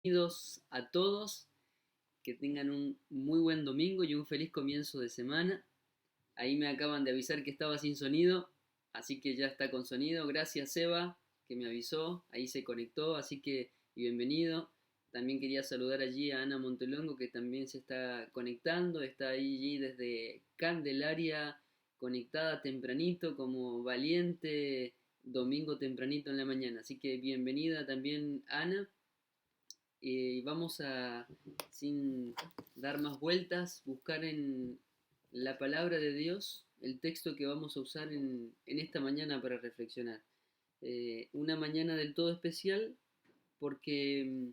Bienvenidos a todos, que tengan un muy buen domingo y un feliz comienzo de semana. Ahí me acaban de avisar que estaba sin sonido, así que ya está con sonido. Gracias, Seba, que me avisó, ahí se conectó, así que bienvenido. También quería saludar allí a Ana Montelongo, que también se está conectando, está allí desde Candelaria, conectada tempranito, como valiente domingo tempranito en la mañana. Así que bienvenida también, Ana. Y vamos a, sin dar más vueltas, buscar en la palabra de Dios el texto que vamos a usar en esta mañana para reflexionar. Una mañana del todo especial porque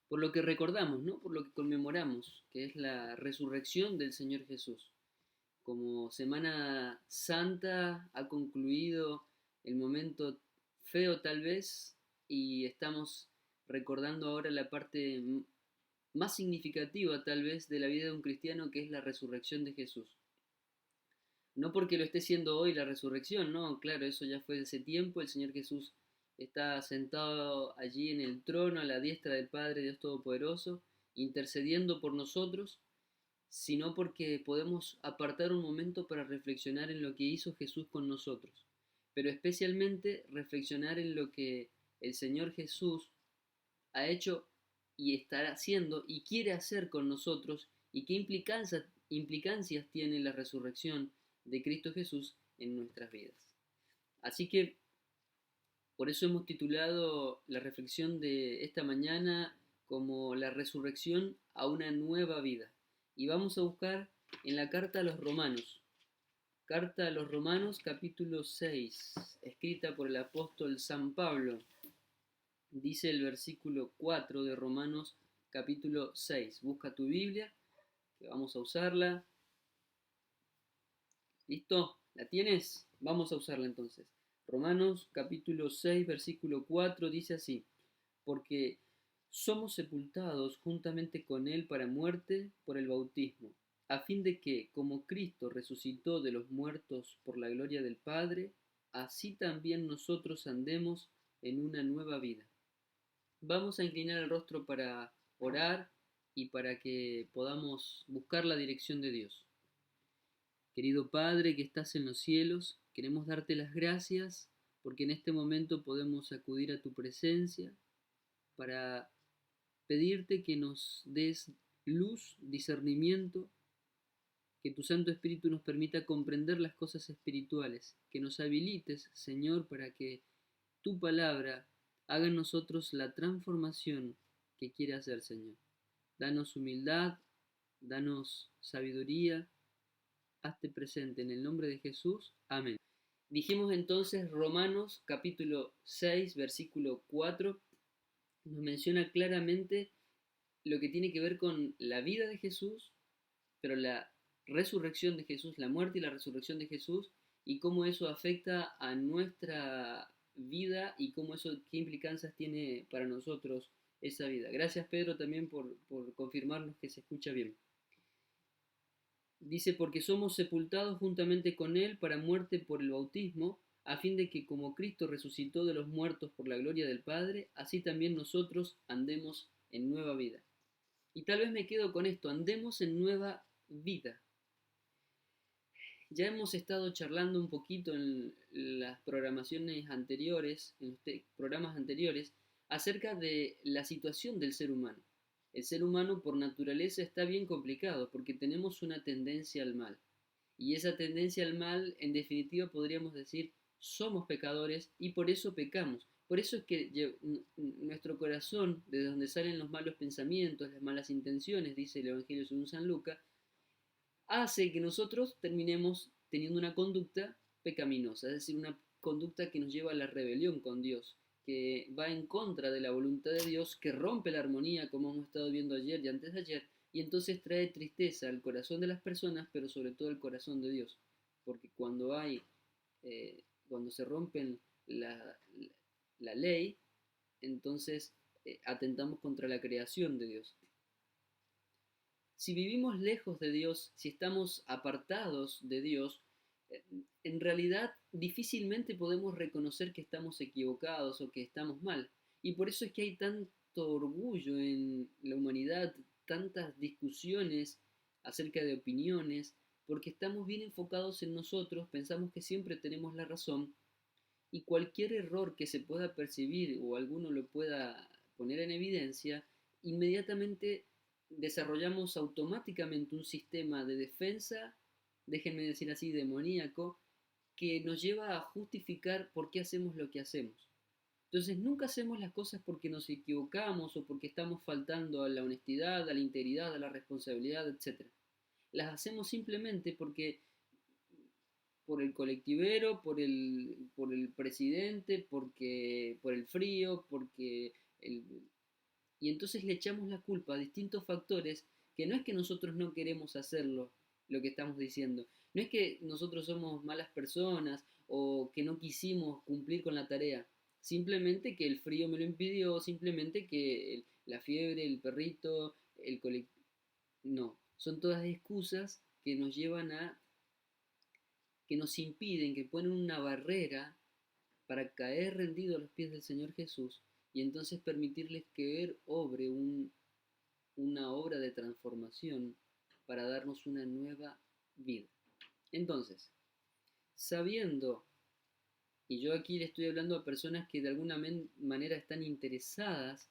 por lo que recordamos, ¿no? Por lo que conmemoramos, que es la resurrección del Señor Jesús. Como Semana Santa ha concluido el momento feo tal vez y estamos recordando ahora la parte más significativa tal vez de la vida de un cristiano, que es la resurrección de Jesús. No porque lo esté siendo hoy la resurrección, no, claro, eso ya fue hace tiempo. El Señor Jesús está sentado allí en el trono a la diestra del Padre Dios Todopoderoso, intercediendo por nosotros, sino porque podemos apartar un momento para reflexionar en lo que hizo Jesús con nosotros, pero especialmente reflexionar en lo que el Señor Jesús ha hecho y estará haciendo y quiere hacer con nosotros, y qué implicancias tiene la resurrección de Cristo Jesús en nuestras vidas. Así que por eso hemos titulado la reflexión de esta mañana como la resurrección a una nueva vida. Y vamos a buscar en la carta a los Romanos. Carta a los Romanos capítulo 6, escrita por el apóstol San Pablo. Dice el versículo 4 de Romanos capítulo 6. Busca tu Biblia, que vamos a usarla. ¿Listo? ¿La tienes? Vamos a usarla entonces. Romanos capítulo 6, versículo 4 dice así: porque somos sepultados juntamente con Él para muerte por el bautismo, a fin de que, como Cristo resucitó de los muertos por la gloria del Padre, así también nosotros andemos en una nueva vida. Vamos a inclinar el rostro para orar y para que podamos buscar la dirección de Dios. Querido Padre que estás en los cielos, queremos darte las gracias porque en este momento podemos acudir a tu presencia para pedirte que nos des luz, discernimiento, que tu Santo Espíritu nos permita comprender las cosas espirituales, que nos habilites, Señor, para que tu palabra haga en nosotros la transformación que quiere hacer, Señor. Danos humildad, danos sabiduría, hazte presente en el nombre de Jesús. Amén. Dijimos entonces Romanos capítulo 6, versículo 4, nos menciona claramente lo que tiene que ver con la vida de Jesús, pero la resurrección de Jesús, la muerte y la resurrección de Jesús, y cómo eso afecta a nuestra vida y cómo eso, qué implicancias tiene para nosotros esa vida. Gracias, Pedro, también por confirmarnos que se escucha bien. Dice, porque somos sepultados juntamente con Él para muerte por el bautismo, a fin de que como Cristo resucitó de los muertos por la gloria del Padre, así también nosotros andemos en nueva vida. Y tal vez me quedo con esto: andemos en nueva vida. Ya hemos estado charlando un poquito en las programaciones anteriores, en los programas anteriores, acerca de la situación del ser humano. El ser humano por naturaleza está bien complicado porque tenemos una tendencia al mal. Y esa tendencia al mal, en definitiva, podríamos decir, somos pecadores y por eso pecamos. Por eso es que nuestro corazón, desde donde salen los malos pensamientos, las malas intenciones, dice el Evangelio según San Lucas, hace que nosotros terminemos teniendo una conducta pecaminosa, es decir, una conducta que nos lleva a la rebelión con Dios, que va en contra de la voluntad de Dios, que rompe la armonía, como hemos estado viendo ayer y antes de ayer, y entonces trae tristeza al corazón de las personas, pero sobre todo al corazón de Dios, porque cuando se rompen la ley, entonces atentamos contra la creación de Dios. Si vivimos lejos de Dios, si estamos apartados de Dios, en realidad difícilmente podemos reconocer que estamos equivocados o que estamos mal. Y por eso es que hay tantos tanto orgullo en la humanidad, tantas discusiones acerca de opiniones, porque estamos bien enfocados en nosotros, pensamos que siempre tenemos la razón y cualquier error que se pueda percibir o alguno lo pueda poner en evidencia, inmediatamente desarrollamos automáticamente un sistema de defensa, déjenme decir así, demoníaco, que nos lleva a justificar por qué hacemos lo que hacemos. Entonces nunca hacemos las cosas porque nos equivocamos o porque estamos faltando a la honestidad, a la integridad, a la responsabilidad, etc. Las hacemos simplemente porque por el colectivero, por el presidente, porque, por el frío, porque el, y entonces le echamos la culpa a distintos factores que no es que nosotros no queremos hacerlo, lo que estamos diciendo. No es que nosotros somos malas personas o que no quisimos cumplir con la tarea. Simplemente que el frío me lo impidió, simplemente que la fiebre, el perrito, el colectivo... No, son todas excusas que nos llevan a, que nos impiden, que ponen una barrera para caer rendido a los pies del Señor Jesús y entonces permitirles que Él obre una obra de transformación para darnos una nueva vida. Entonces, sabiendo, y yo aquí le estoy hablando a personas que de alguna manera están interesadas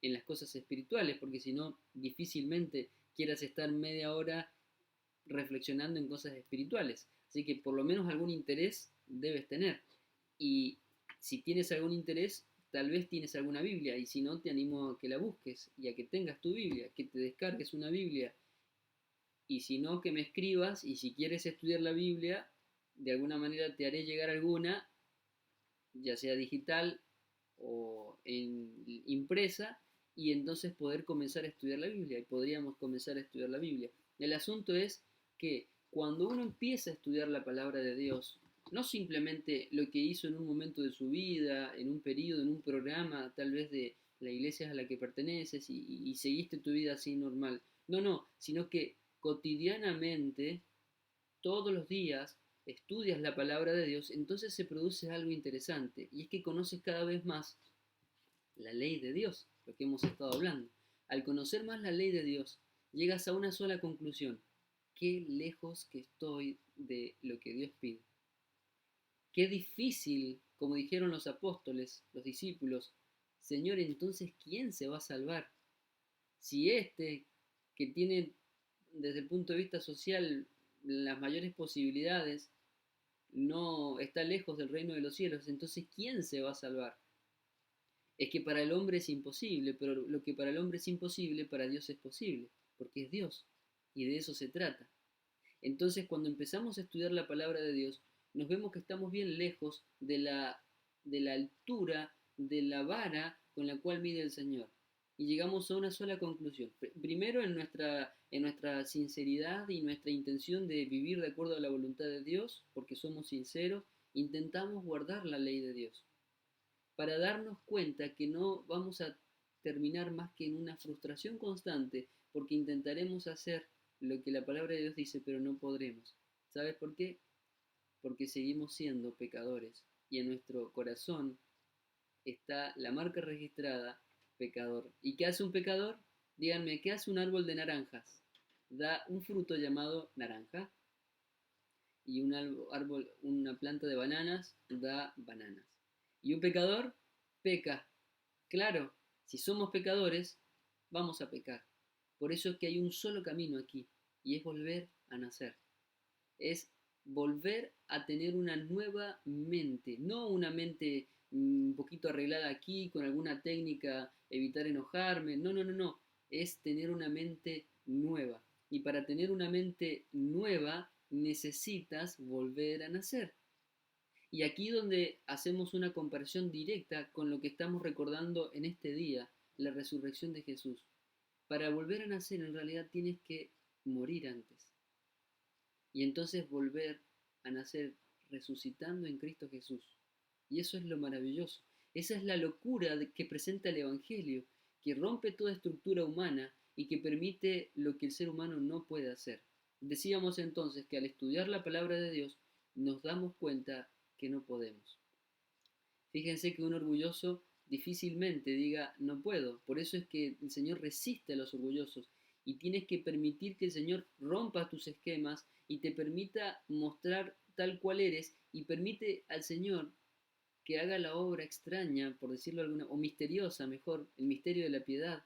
en las cosas espirituales, porque si no, difícilmente quieras estar media hora reflexionando en cosas espirituales. Así que por lo menos algún interés debes tener. Y si tienes algún interés, tal vez tienes alguna Biblia, y si no, te animo a que la busques y a que tengas tu Biblia, que te descargues una Biblia, y si no, que me escribas, y si quieres estudiar la Biblia, de alguna manera te haré llegar alguna, ya sea digital o en impresa, y entonces poder comenzar a estudiar la Biblia, y podríamos comenzar a estudiar la Biblia. El asunto es que cuando uno empieza a estudiar la palabra de Dios, no simplemente lo que hizo en un momento de su vida, en un periodo, en un programa, tal vez de la iglesia a la que perteneces y seguiste tu vida así normal. No, no, sino que cotidianamente, todos los días, estudias la palabra de Dios, entonces se produce algo interesante y es que conoces cada vez más la ley de Dios, lo que hemos estado hablando. Al conocer más la ley de Dios, llegas a una sola conclusión: qué lejos que estoy de lo que Dios pide. Qué difícil, como dijeron los apóstoles, los discípulos: Señor, entonces, ¿quién se va a salvar? Si este, que tiene desde el punto de vista social las mayores posibilidades, no está lejos del reino de los cielos, entonces ¿quién se va a salvar? Es que para el hombre es imposible, pero lo que para el hombre es imposible, para Dios es posible, porque es Dios, y de eso se trata. Entonces, cuando empezamos a estudiar la palabra de Dios, nos vemos que estamos bien lejos de la altura, de la vara con la cual mide el Señor. Y llegamos a una sola conclusión. Primero, en nuestra sinceridad y nuestra intención de vivir de acuerdo a la voluntad de Dios, porque somos sinceros, intentamos guardar la ley de Dios, para darnos cuenta que no vamos a terminar más que en una frustración constante, porque intentaremos hacer lo que la palabra de Dios dice, pero no podremos. ¿Sabes por qué? Porque seguimos siendo pecadores y en nuestro corazón está la marca registrada pecador. ¿Y qué hace un pecador? Díganme, ¿qué hace un árbol de naranjas? Da un fruto llamado naranja, y un árbol, una planta de bananas da bananas. Y un pecador peca. Claro, si somos pecadores, vamos a pecar. Por eso es que hay un solo camino aquí, y es volver a nacer. Es volver a tener una nueva mente, no una mente un poquito arreglada aquí, con alguna técnica, evitar enojarme. No, no, no, no. Es tener una mente nueva. Y para tener una mente nueva necesitas volver a nacer. Y aquí donde hacemos una comparación directa con lo que estamos recordando en este día, la resurrección de Jesús. Para volver a nacer en realidad tienes que morir antes. Y entonces volver a nacer resucitando en Cristo Jesús. Y eso es lo maravilloso. Esa es la locura que presenta el Evangelio, que rompe toda estructura humana y que permite lo que el ser humano no puede hacer. Decíamos entonces que al estudiar la palabra de Dios nos damos cuenta que no podemos. Fíjense que un orgulloso difícilmente diga no puedo. Por eso es que el Señor resiste a los orgullosos y tienes que permitir que el Señor rompa tus esquemas y te permita mostrar tal cual eres y permite al Señor que haga la obra extraña, por decirlo alguna, o misteriosa, mejor, el misterio de la piedad,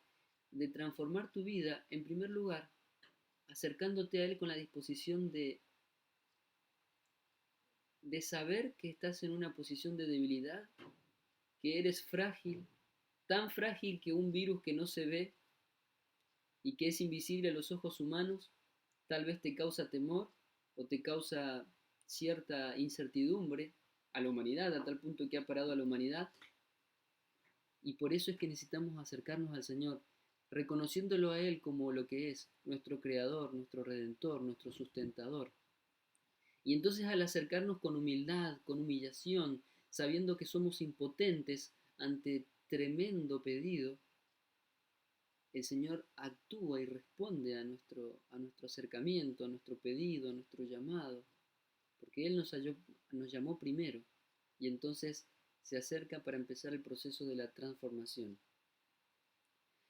de transformar tu vida, en primer lugar, acercándote a Él con la disposición de saber que estás en una posición de debilidad, que eres frágil, tan frágil que un virus que no se ve y que es invisible a los ojos humanos, tal vez te causa temor o te causa cierta incertidumbre a la humanidad, a tal punto que ha parado a la humanidad. Y por eso es que necesitamos acercarnos al Señor, reconociéndolo a Él como lo que es, nuestro Creador, nuestro Redentor, nuestro sustentador. Y entonces al acercarnos con humildad, con humillación, sabiendo que somos impotentes ante tremendo pedido, el Señor actúa y responde a nuestro acercamiento, a nuestro pedido, a nuestro llamado, porque Él nos llamó primero y entonces se acerca para empezar el proceso de la transformación.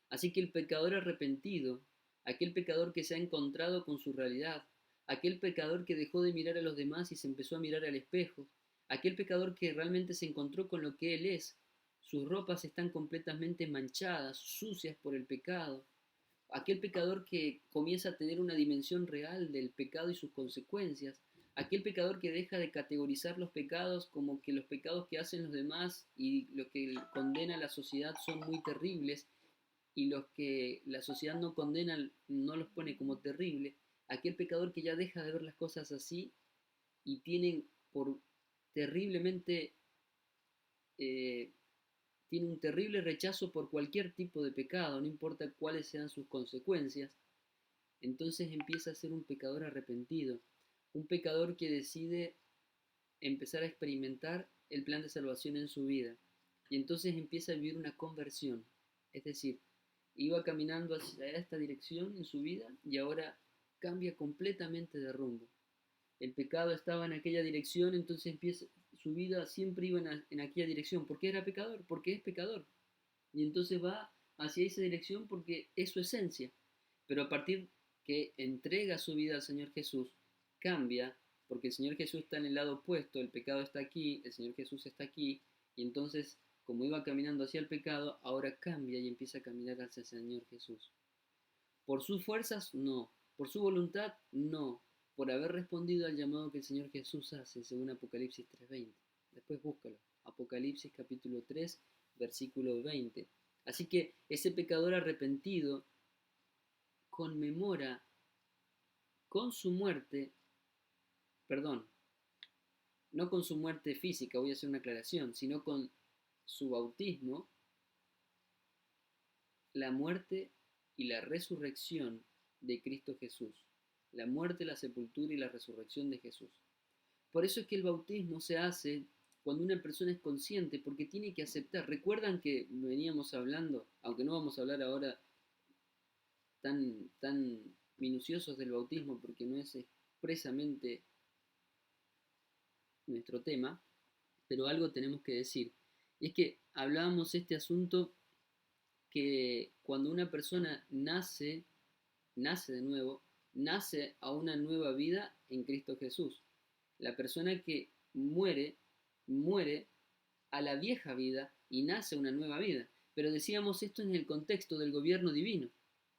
Así que el pecador arrepentido, aquel pecador que se ha encontrado con su realidad, aquel pecador que dejó de mirar a los demás y se empezó a mirar al espejo, aquel pecador que realmente se encontró con lo que él es, sus ropas están completamente manchadas, sucias por el pecado, aquel pecador que comienza a tener una dimensión real del pecado y sus consecuencias, aquel pecador que deja de categorizar los pecados como que los pecados que hacen los demás y lo que condena a la sociedad son muy terribles, y los que la sociedad no condena no los pone como terrible, aquel pecador que ya deja de ver las cosas así y tienen por terriblemente, eh, tiene un terrible rechazo por cualquier tipo de pecado, no importa cuáles sean sus consecuencias, entonces empieza a ser un pecador arrepentido, un pecador que decide empezar a experimentar el plan de salvación en su vida. Y entonces empieza a vivir una conversión. Es decir, iba caminando hacia esta dirección en su vida y ahora cambia completamente de rumbo. El pecado estaba en aquella dirección, entonces empieza, su vida siempre iba en aquella dirección. ¿Por qué era pecador? Porque es pecador. Y entonces va hacia esa dirección porque es su esencia. Pero a partir que entrega su vida al Señor Jesús, cambia, porque el Señor Jesús está en el lado opuesto, el pecado está aquí, el Señor Jesús está aquí, y entonces, como iba caminando hacia el pecado, ahora cambia y empieza a caminar hacia el Señor Jesús. Por sus fuerzas, no. Por su voluntad, no. Por haber respondido al llamado que el Señor Jesús hace, según Apocalipsis 3:20. Después búscalo. Apocalipsis capítulo 3, versículo 20. Así que ese pecador arrepentido conmemora con su muerte, perdón, no con su muerte física, voy a hacer una aclaración, sino con su bautismo, la muerte y la resurrección de Cristo Jesús. La muerte, la sepultura y la resurrección de Jesús. Por eso es que el bautismo se hace cuando una persona es consciente, porque tiene que aceptar. Recuerdan que veníamos hablando, aunque no vamos a hablar ahora tan minuciosos del bautismo, porque no es expresamente nuestro tema, pero algo tenemos que decir. Y es que hablábamos este asunto que cuando una persona nace de nuevo, nace a una nueva vida en Cristo Jesús. La persona que muere a la vieja vida y nace una nueva vida. Pero decíamos esto en el contexto del gobierno divino.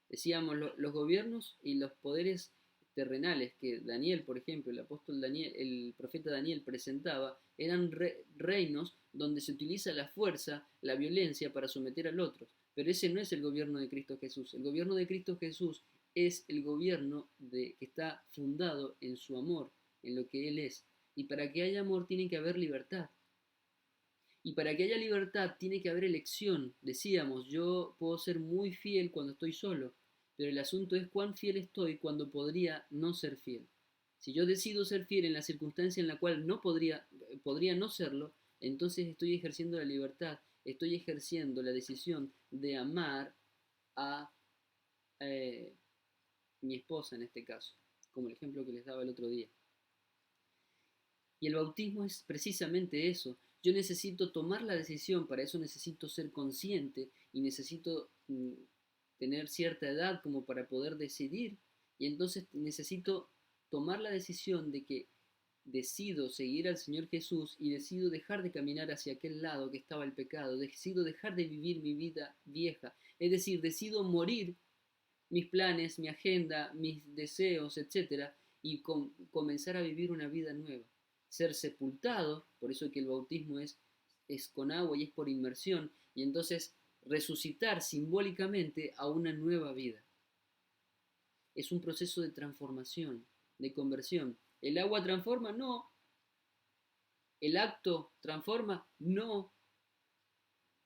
Decíamos los gobiernos y los poderes terrenales que Daniel, por ejemplo, el apóstol Daniel, el profeta Daniel presentaba, eran reinos donde se utiliza la fuerza, la violencia para someter al otro. Pero ese no es el gobierno de Cristo Jesús. El gobierno de Cristo Jesús es el gobierno que está fundado en su amor, en lo que Él es. Y para que haya amor tiene que haber libertad. Y para que haya libertad tiene que haber elección. Decíamos, yo puedo ser muy fiel cuando estoy solo, pero el asunto es cuán fiel estoy cuando podría no ser fiel. Si yo decido ser fiel en la circunstancia en la cual no podría no serlo, entonces estoy ejerciendo la libertad, estoy ejerciendo la decisión de amar a eh, mi esposa en este caso, como el ejemplo que les daba el otro día. Y el bautismo es precisamente eso. Yo necesito tomar la decisión, para eso necesito ser consciente y necesito tener cierta edad como para poder decidir. Y entonces necesito tomar la decisión de que decido seguir al Señor Jesús y decido dejar de caminar hacia aquel lado que estaba el pecado, decido dejar de vivir mi vida vieja, es decir, decido morir mis planes, mi agenda, mis deseos, etcétera, y comenzar a vivir una vida nueva. Ser sepultado, por eso que el bautismo es con agua y es por inmersión, y entonces resucitar simbólicamente a una nueva vida. Es un proceso de transformación, de conversión. ¿El agua transforma? No. ¿El acto transforma? No,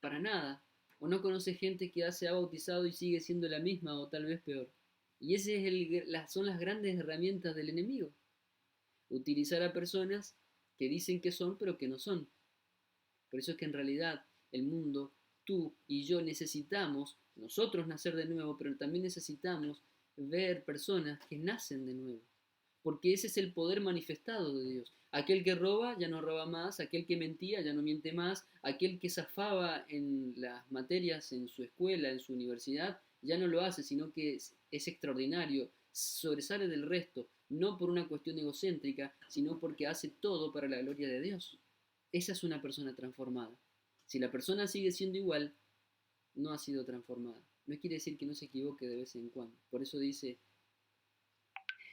para nada. O no conoce gente que se ha bautizado y sigue siendo la misma o tal vez peor. Y son las grandes herramientas del enemigo. Utilizar a personas que dicen que son pero que no son. Por eso es que en realidad el mundo, tú y yo necesitamos, nosotros nacer de nuevo, pero también necesitamos ver personas que nacen de nuevo. Porque ese es el poder manifestado de Dios. Aquel que roba ya no roba más, aquel que mentía ya no miente más, aquel que zafaba en las materias en su escuela, en su universidad, ya no lo hace, sino que es extraordinario, sobresale del resto, no por una cuestión egocéntrica, sino porque hace todo para la gloria de Dios. Esa es una persona transformada. Si la persona sigue siendo igual, no ha sido transformada. No quiere decir que no se equivoque de vez en cuando. Por eso dice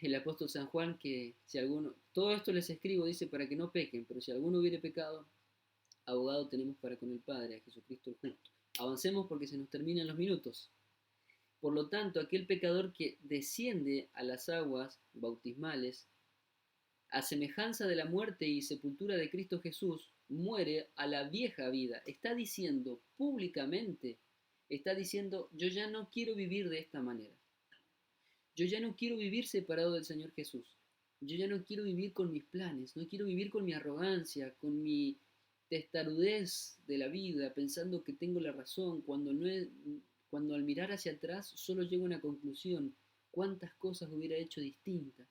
el apóstol San Juan que si alguno, todo esto les escribo, dice, para que no pequen, pero si alguno hubiere pecado, abogado tenemos para con el Padre, a Jesucristo el justo. Avancemos porque se nos terminan los minutos. Por lo tanto, aquel pecador que desciende a las aguas bautismales, a semejanza de la muerte y sepultura de Cristo Jesús, muere a la vieja vida. Está diciendo públicamente, está diciendo, yo ya no quiero vivir de esta manera. Yo ya no quiero vivir separado del Señor Jesús. Yo ya no quiero vivir con mis planes, no quiero vivir con mi arrogancia, con mi testarudez de la vida, pensando que tengo la razón, cuando al mirar hacia atrás solo llego a una conclusión. ¿Cuántas cosas hubiera hecho distintas?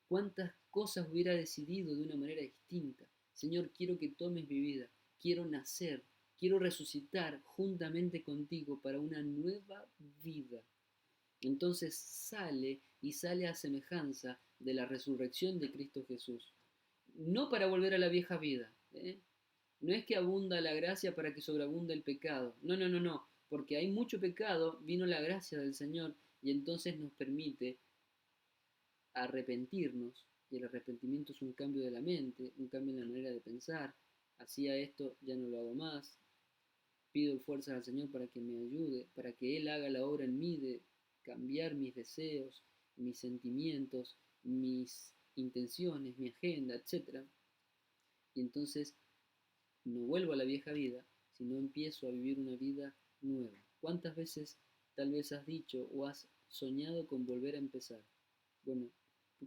¿Cuántas cosas hubiera decidido de una manera distinta? Señor, quiero que tomes mi vida, quiero nacer, quiero resucitar juntamente contigo para una nueva vida. Entonces sale a semejanza de la resurrección de Cristo Jesús. No para volver a la vieja vida, ¿eh? No es que abunda la gracia para que sobreabunde el pecado. No, no, no, no. Porque hay mucho pecado, vino la gracia del Señor y entonces nos permite arrepentirnos. Y el arrepentimiento es un cambio de la mente, un cambio en la manera de pensar. Hacía esto, ya no lo hago más. Pido fuerzas al Señor para que me ayude, para que Él haga la obra en mí de cambiar mis deseos, mis sentimientos, mis intenciones, mi agenda, etc. Y entonces no vuelvo a la vieja vida, sino empiezo a vivir una vida nueva. ¿Cuántas veces tal vez has dicho o has soñado con volver a empezar? Bueno,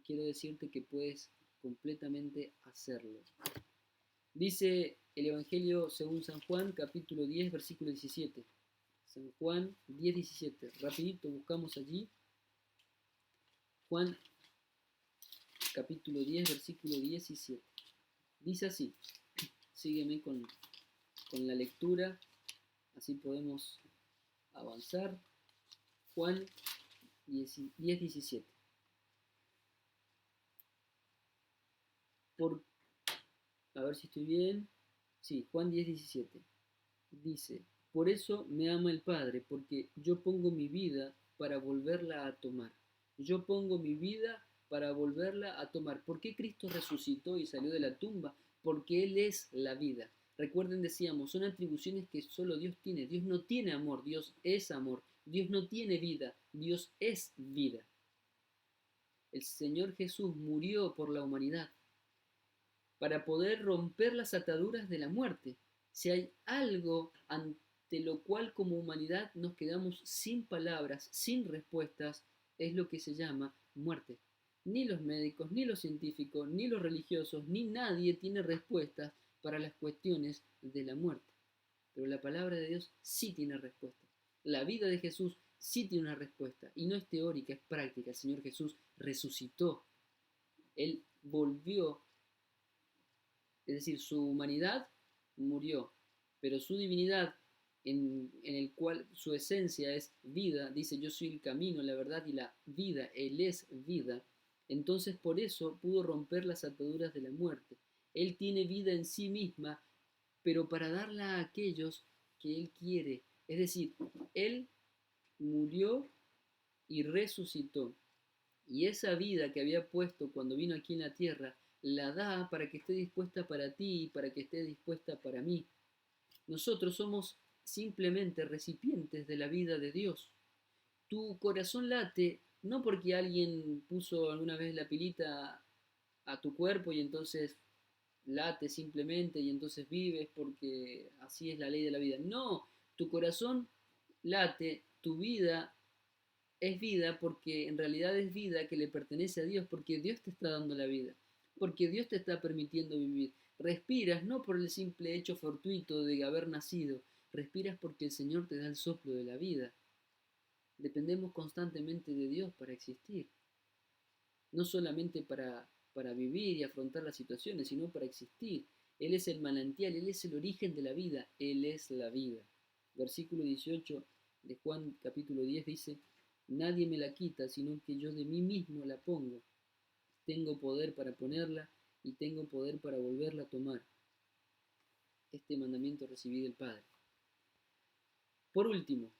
quiero decirte que puedes completamente hacerlo. Dice el Evangelio según San Juan, capítulo 10, versículo 17. San Juan 10, 17. Rapidito buscamos allí. Juan capítulo 10, versículo 17. Dice así. Sígueme con la lectura, así podemos avanzar. Juan 10, 17. A ver si estoy bien. Sí, Juan 10, 17. Dice, por eso me ama el Padre, porque yo pongo mi vida para volverla a tomar. Yo pongo mi vida para volverla a tomar. ¿Por qué Cristo resucitó y salió de la tumba? Porque Él es la vida. Recuerden, decíamos, son atribuciones que solo Dios tiene. Dios no tiene amor, Dios es amor. Dios no tiene vida, Dios es vida. El Señor Jesús murió por la humanidad para poder romper las ataduras de la muerte. Si hay algo ante lo cual como humanidad nos quedamos sin palabras, sin respuestas, es lo que se llama muerte. Ni los médicos, ni los científicos, ni los religiosos, ni nadie tiene respuestas para las cuestiones de la muerte. Pero la palabra de Dios sí tiene respuesta. La vida de Jesús sí tiene una respuesta. Y no es teórica, es práctica. El Señor Jesús resucitó. Él volvió, es decir, su humanidad murió, pero su divinidad, en el cual su esencia es vida, dice yo soy el camino, la verdad y la vida, Él es vida, entonces por eso pudo romper las ataduras de la muerte. Él tiene vida en sí misma, pero para darla a aquellos que Él quiere. Es decir, Él murió y resucitó. Y esa vida que había puesto cuando vino aquí en la tierra, la da para que esté dispuesta para ti y para que esté dispuesta para mí. Nosotros somos simplemente recipientes de la vida de Dios. Tu corazón late no porque alguien puso alguna vez la pilita a tu cuerpo y entonces late simplemente y entonces vives porque así es la ley de la vida. No, tu corazón late, tu vida es vida porque en realidad es vida que le pertenece a Dios, porque Dios te está dando la vida, porque Dios te está permitiendo vivir. Respiras no por el simple hecho fortuito de haber nacido, respiras porque el Señor te da el soplo de la vida. Dependemos constantemente de Dios para existir, no solamente para vivir y afrontar las situaciones, sino para existir. Él es el manantial, Él es el origen de la vida, Él es la vida. Versículo 18 de Juan capítulo 10 dice, nadie me la quita, sino que yo de mí mismo la pongo. Tengo poder para ponerla y tengo poder para volverla a tomar. Este mandamiento recibí del Padre. Por último,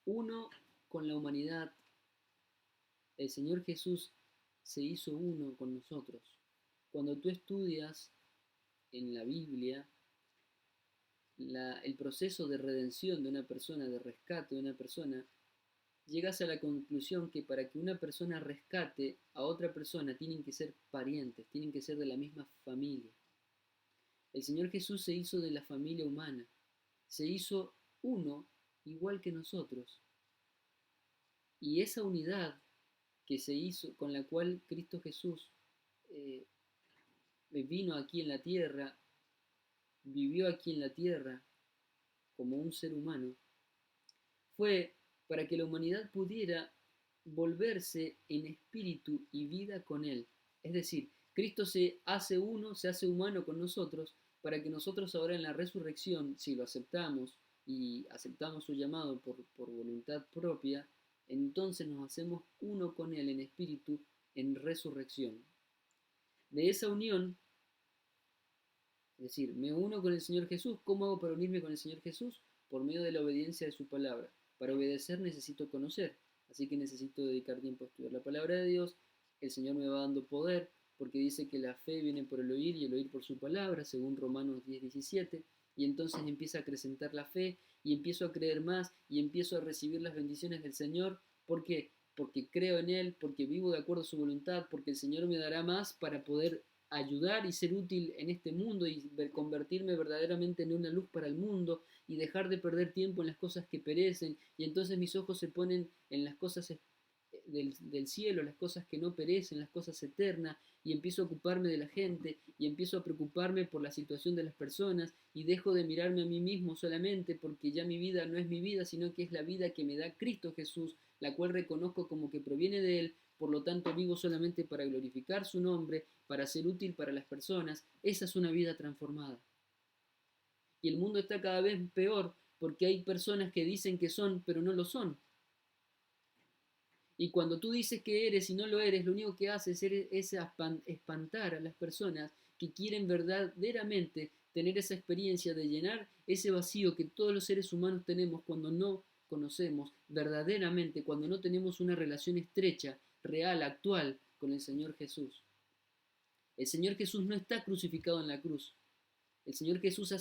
uno con la humanidad, el Señor Jesús se hizo uno con nosotros. Cuando tú estudias en la Biblia el proceso de redención de una persona, de rescate de una persona, llegas a la conclusión que para que una persona rescate a otra persona tienen que ser parientes, tienen que ser de la misma familia. El Señor Jesús se hizo de la familia humana, se hizo uno igual que nosotros. Y esa unidad que se hizo, con la cual Cristo Jesús eh, vino aquí en la tierra, vivió aquí en la tierra como un ser humano, fue para que la humanidad pudiera volverse en espíritu y vida con Él. Es decir, Cristo se hace uno, se hace humano con nosotros, para que nosotros ahora en la resurrección, si lo aceptamos y aceptamos su llamado por voluntad propia, entonces nos hacemos uno con Él en espíritu en resurrección. De esa unión, es decir, me uno con el Señor Jesús. ¿Cómo hago para unirme con el Señor Jesús? Por medio de la obediencia de su palabra. Para obedecer necesito conocer, así que necesito dedicar tiempo a estudiar la palabra de Dios. El Señor me va dando poder, porque dice que la fe viene por el oír y el oír por su palabra, según Romanos 10:17. Y entonces empieza a acrecentar la fe y empiezo a creer más y empiezo a recibir las bendiciones del Señor. ¿Por qué? Porque creo en Él, porque vivo de acuerdo a su voluntad, porque el Señor me dará más para poder ayudar y ser útil en este mundo y convertirme verdaderamente en una luz para el mundo y dejar de perder tiempo en las cosas que perecen y entonces mis ojos se ponen en las cosas del cielo, las cosas que no perecen, las cosas eternas y empiezo a ocuparme de la gente y empiezo a preocuparme por la situación de las personas y dejo de mirarme a mí mismo solamente porque ya mi vida no es mi vida, sino que es la vida que me da Cristo Jesús, la cual reconozco como que proviene de Él, por lo tanto vivo solamente para glorificar su nombre, para ser útil para las personas. Esa es una vida transformada. Y el mundo está cada vez peor porque hay personas que dicen que son, pero no lo son. Y cuando tú dices que eres y no lo eres, lo único que haces es espantar a las personas que quieren verdaderamente tener esa experiencia de llenar ese vacío que todos los seres humanos tenemos cuando no conocemos verdaderamente, cuando no tenemos una relación estrecha, real, actual con el Señor Jesús. El Señor Jesús no está crucificado en la cruz. El Señor Jesús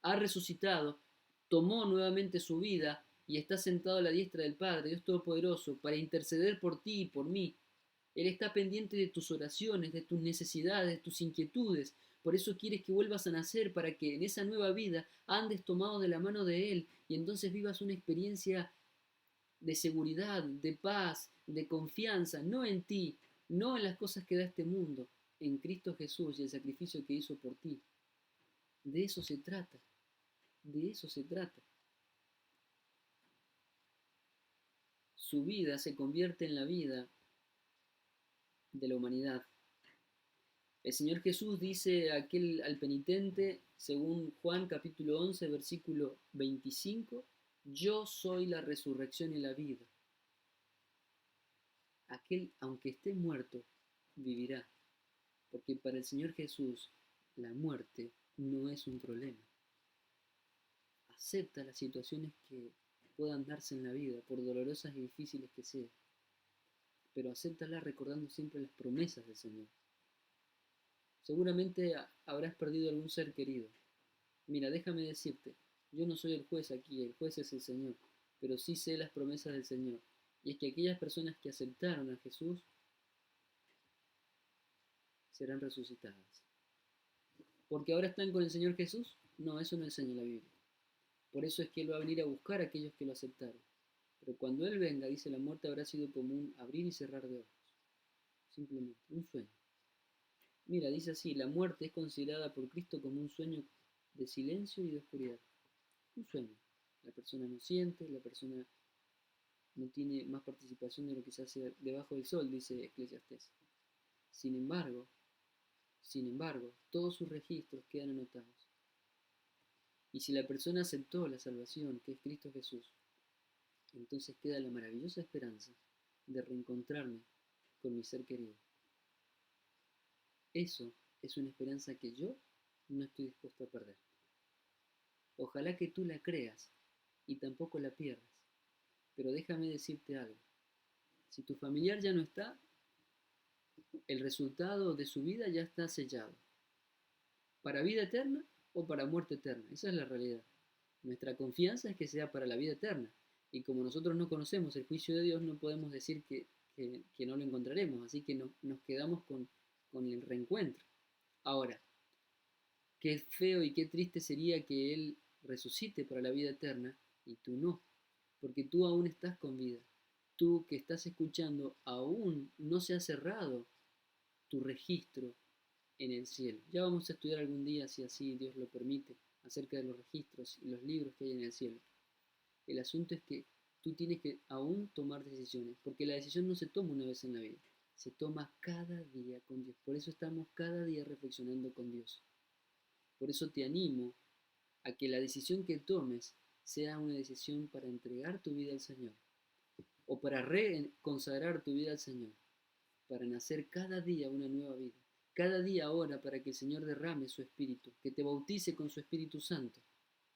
ha resucitado, tomó nuevamente su vida y está sentado a la diestra del Padre, Dios Todopoderoso, para interceder por ti y por mí. Él está pendiente de tus oraciones, de tus necesidades, de tus inquietudes. Por eso quieres que vuelvas a nacer, para que en esa nueva vida andes tomado de la mano de Él y entonces vivas una experiencia de seguridad, de paz, de confianza, no en ti, no en las cosas que da este mundo, en Cristo Jesús y el sacrificio que hizo por ti. De eso se trata, de eso se trata. Su vida se convierte en la vida de la humanidad. El Señor Jesús dice al penitente, según Juan capítulo 11, versículo 25, yo soy la resurrección y la vida. Aquel, aunque esté muerto, vivirá, porque para el Señor Jesús la muerte no es un problema. Acepta las situaciones que puedan darse en la vida, por dolorosas y difíciles que sean, pero acéptalas recordando siempre las promesas del Señor. Seguramente habrás perdido algún ser querido. Mira, déjame decirte, yo no soy el juez aquí, el juez es el Señor, pero sí sé las promesas del Señor. Y es que aquellas personas que aceptaron a Jesús serán resucitadas. ¿Porque ahora están con el Señor Jesús? No, eso no enseña la Biblia. Por eso es que Él va a venir a buscar a aquellos que lo aceptaron. Pero cuando Él venga, dice, la muerte habrá sido como un abrir y cerrar de ojos. Simplemente, un sueño. Mira, dice así, la muerte es considerada por Cristo como un sueño de silencio y de oscuridad. Un sueño. La persona no siente, la persona no tiene más participación de lo que se hace debajo del sol, dice Eclesiastés. Sin embargo, todos sus registros quedan anotados. Y si la persona aceptó la salvación, que es Cristo Jesús, entonces queda la maravillosa esperanza de reencontrarme con mi ser querido. Eso es una esperanza que yo no estoy dispuesto a perder. Ojalá que tú la creas y tampoco la pierdas. Pero déjame decirte algo. Si tu familiar ya no está, el resultado de su vida ya está sellado. ¿Para vida eterna o para muerte eterna? Esa es la realidad. Nuestra confianza es que sea para la vida eterna. Y como nosotros no conocemos el juicio de Dios, no podemos decir que no lo encontraremos. Así que nos quedamos con el reencuentro. Ahora, qué feo y qué triste sería que Él resucite para la vida eterna y tú no. Porque tú aún estás con vida. Tú que estás escuchando, aún no se ha cerrado tu registro en el cielo. Ya vamos a estudiar algún día, si así Dios lo permite, acerca de los registros y los libros que hay en el cielo. El asunto es que tú tienes que aún tomar decisiones, porque la decisión no se toma una vez en la vida, se toma cada día con Dios. Por eso estamos cada día reflexionando con Dios. Por eso te animo a que la decisión que tomes sea una decisión para entregar tu vida al Señor, o para reconsagrar tu vida al Señor, para nacer cada día una nueva vida. Cada día ahora para que el Señor derrame su Espíritu, que te bautice con su Espíritu Santo,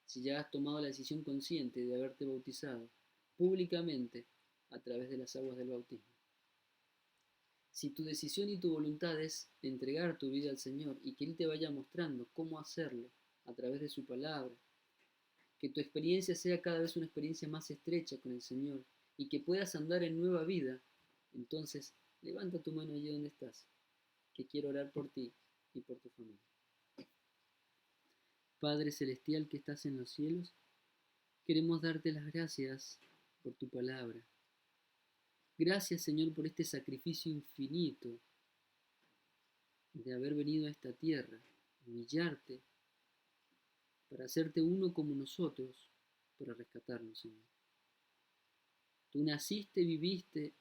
si ya has tomado la decisión consciente de haberte bautizado públicamente a través de las aguas del bautismo. Si tu decisión y tu voluntad es entregar tu vida al Señor y que Él te vaya mostrando cómo hacerlo a través de su palabra, que tu experiencia sea cada vez una experiencia más estrecha con el Señor y que puedas andar en nueva vida, entonces levanta tu mano allí donde estás, que quiero orar por ti y por tu familia. Padre Celestial que estás en los cielos, queremos darte las gracias por tu palabra. Gracias, Señor, por este sacrificio infinito de haber venido a esta tierra, humillarte, para hacerte uno como nosotros, para rescatarnos, Señor. Tú naciste, viviste,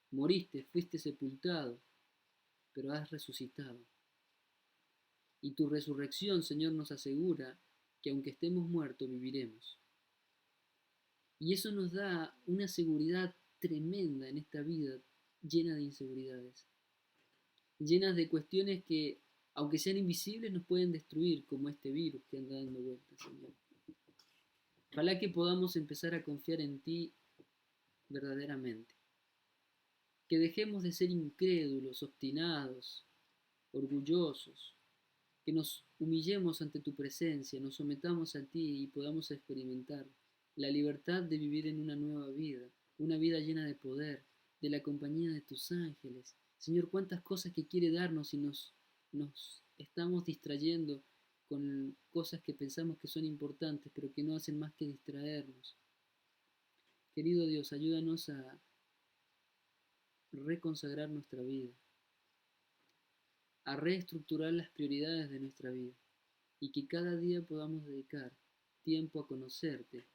moriste, fuiste sepultado, pero has resucitado. Y tu resurrección, Señor, nos asegura que aunque estemos muertos, viviremos. Y eso nos da una seguridad tremenda en esta vida llena de inseguridades, llenas de cuestiones que, aunque sean invisibles, nos pueden destruir, como este virus que anda dando vueltas, Señor. Ojalá que podamos empezar a confiar en ti verdaderamente. Que dejemos de ser incrédulos, obstinados, orgullosos, que nos humillemos ante tu presencia, nos sometamos a ti y podamos experimentar la libertad de vivir en una vida llena de poder, de la compañía de tus ángeles. Señor, cuántas cosas que quiere darnos y nos estamos distrayendo con cosas que pensamos que son importantes, pero que no hacen más que distraernos. Querido Dios, ayúdanos a reconsagrar nuestra vida, a reestructurar las prioridades de nuestra vida y que cada día podamos dedicar tiempo a conocerte,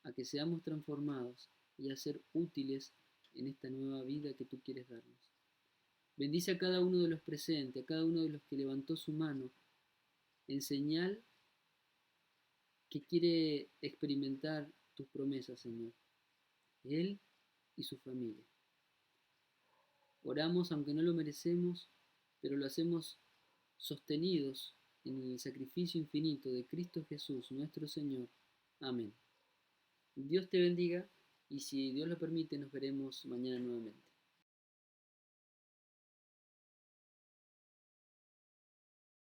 a que seamos transformados y a ser útiles en esta nueva vida que tú quieres darnos. Bendice a cada uno de los presentes, a cada uno de los que levantó su mano, en señal que quiere experimentar tus promesas, Señor, él y su familia. Oramos aunque no lo merecemos, pero lo hacemos sostenidos en el sacrificio infinito de Cristo Jesús, nuestro Señor. Amén. Dios te bendiga y si Dios lo permite nos veremos mañana nuevamente.